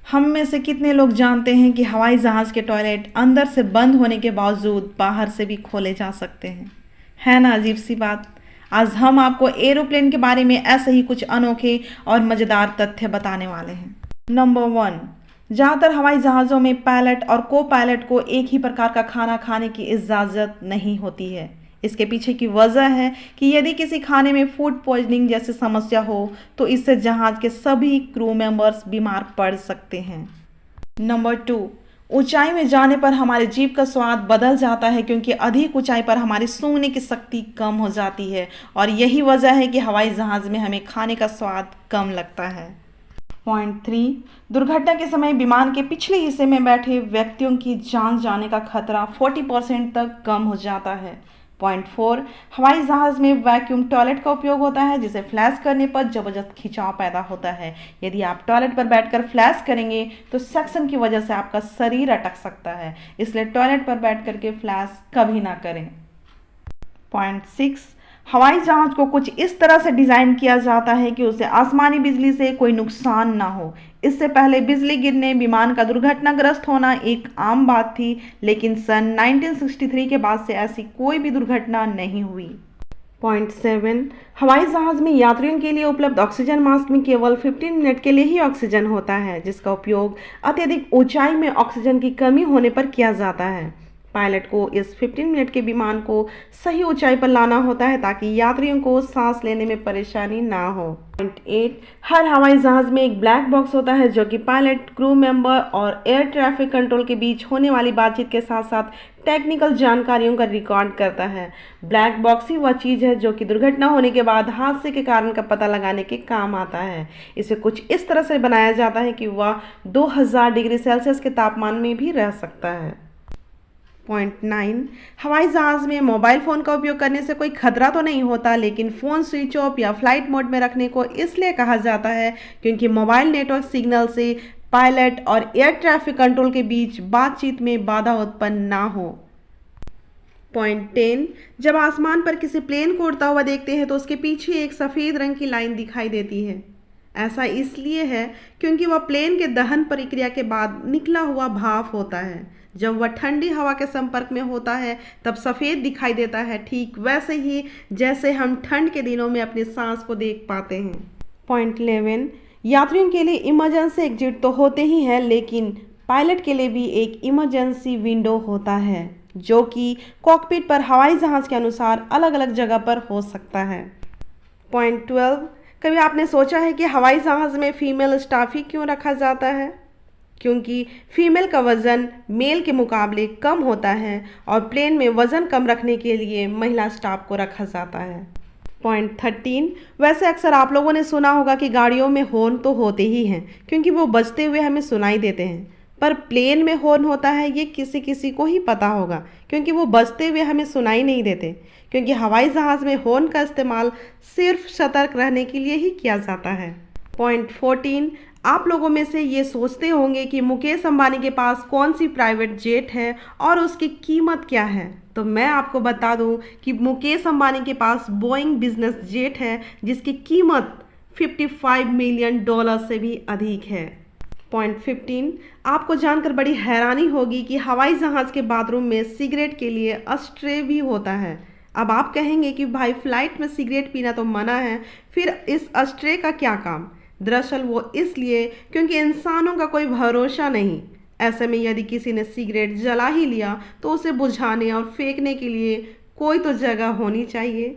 हम में से कितने लोग जानते हैं कि हवाई जहाज़ के टॉयलेट अंदर से बंद होने के बावजूद बाहर से भी खोले जा सकते हैं। है ना अजीब सी बात। आज हम आपको एरोप्लेन के बारे में ऐसे ही कुछ अनोखे और मज़ेदार तथ्य बताने वाले हैं। नंबर 1, ज़्यादातर हवाई जहाज़ों में पायलट और को पायलट को एक ही प्रकार का खाना खाने की इजाज़त नहीं होती है। इसके पीछे की वजह है कि यदि किसी खाने में फूड पॉइजनिंग जैसी समस्या हो तो इससे जहाज के सभी क्रू मेंबर्स बीमार पड़ सकते हैं। नंबर 2, ऊंचाई में जाने पर हमारे जीभ का स्वाद बदल जाता है क्योंकि अधिक ऊंचाई पर हमारी सूंघने की शक्ति कम हो जाती है और यही वजह है कि हवाई जहाज़ में हमें खाने का स्वाद कम लगता है। पॉइंट 3, दुर्घटना के समय विमान के पिछले हिस्से में बैठे व्यक्तियों की जान जाने का खतरा 40% तक कम हो जाता है। पॉइंट 4, हवाई जहाज़ में वैक्यूम टॉयलेट का उपयोग होता है जिसे फ्लैश करने पर ज़बरदस्त खिंचाव पैदा होता है। यदि आप टॉयलेट पर बैठकर फ्लैश करेंगे तो सक्शन की वजह से आपका शरीर अटक सकता है, इसलिए टॉयलेट पर बैठ करके फ्लैश कभी ना करें। पॉइंट 6, हवाई जहाज़ को कुछ इस तरह से डिज़ाइन किया जाता है कि उसे आसमानी बिजली से कोई नुकसान ना हो। इससे पहले बिजली गिरने, विमान का दुर्घटनाग्रस्त होना एक आम बात थी, लेकिन सन 1963 के बाद से ऐसी कोई भी दुर्घटना नहीं हुई। पॉइंट 7, हवाई जहाज़ में यात्रियों के लिए उपलब्ध ऑक्सीजन मास्क में केवल 15 मिनट के लिए ही ऑक्सीजन होता है, जिसका उपयोग अत्यधिक ऊंचाई में ऑक्सीजन की कमी होने पर किया जाता है। पायलट को इस 15 मिनट के विमान को सही ऊंचाई पर लाना होता है ताकि यात्रियों को सांस लेने में परेशानी ना हो। पॉइंट 8, हर हवाई जहाज़ में एक ब्लैक बॉक्स होता है जो कि पायलट, क्रू मेंबर और एयर ट्रैफिक कंट्रोल के बीच होने वाली बातचीत के साथ साथ टेक्निकल जानकारियों का रिकॉर्ड करता है। ब्लैक बॉक्स ही वह चीज़ है जो कि दुर्घटना होने के बाद हादसे के कारण का पता लगाने के काम आता है। इसे कुछ इस तरह से बनाया जाता है कि वह 2000 डिग्री सेल्सियस के तापमान में भी रह सकता है। पॉइंट 9, हवाई जहाज़ में मोबाइल फ़ोन का उपयोग करने से कोई खतरा तो नहीं होता, लेकिन फ़ोन स्विच ऑफ या फ्लाइट मोड में रखने को इसलिए कहा जाता है क्योंकि मोबाइल नेटवर्क सिग्नल से पायलट और एयर ट्रैफिक कंट्रोल के बीच बातचीत में बाधा उत्पन्न ना हो। पॉइंट 10, जब आसमान पर किसी प्लेन को उड़ता हुआ देखते हैं तो उसके पीछे एक सफ़ेद रंग की लाइन दिखाई देती है। ऐसा इसलिए है क्योंकि वह प्लेन के दहन प्रक्रिया के बाद निकला हुआ भाप होता है। जब वह ठंडी हवा के संपर्क में होता है तब सफ़ेद दिखाई देता है, ठीक वैसे ही जैसे हम ठंड के दिनों में अपनी सांस को देख पाते हैं। पॉइंट 11, यात्रियों के लिए इमरजेंसी एग्जिट तो होते ही हैं, लेकिन पायलट के लिए भी एक इमरजेंसी विंडो होता है जो कि कॉकपिट पर हवाई जहाज़ के अनुसार अलग अलग जगह पर हो सकता है। पॉइंट 12, कभी आपने सोचा है कि हवाई जहाज़ में फीमेल स्टाफ ही क्यों रखा जाता है? क्योंकि फीमेल का वज़न मेल के मुकाबले कम होता है और प्लेन में वज़न कम रखने के लिए महिला स्टाफ को रखा जाता है। पॉइंट 13, वैसे अक्सर आप लोगों ने सुना होगा कि गाड़ियों में हॉर्न तो होते ही हैं क्योंकि वो बजते हुए हमें सुनाई देते हैं, पर प्लेन में हॉर्न होता है ये किसी किसी को ही पता होगा क्योंकि वो बजते हुए हमें सुनाई नहीं देते, क्योंकि हवाई जहाज़ में हॉर्न का इस्तेमाल सिर्फ सतर्क रहने के लिए ही किया जाता है। पॉइंट 14, आप लोगों में से ये सोचते होंगे कि मुकेश अंबानी के पास कौन सी प्राइवेट जेट है और उसकी कीमत क्या है, तो मैं आपको बता दूं कि मुकेश अंबानी के पास बोइंग बिजनेस जेट है जिसकी कीमत $55 मिलियन से भी अधिक है। पॉइंट 15, आपको जानकर बड़ी हैरानी होगी कि हवाई जहाज़ के बाथरूम में सिगरेट के लिए अशट्रे भी होता है। अब आप कहेंगे कि भाई फ्लाइट में सिगरेट पीना तो मना है, फिर इस अशट्रे का क्या काम? दरअसल वो इसलिए क्योंकि इंसानों का कोई भरोसा नहीं। ऐसे में यदि किसी ने सिगरेट जला ही लिया तो उसे बुझाने और फेंकने के लिए कोई तो जगह होनी चाहिए।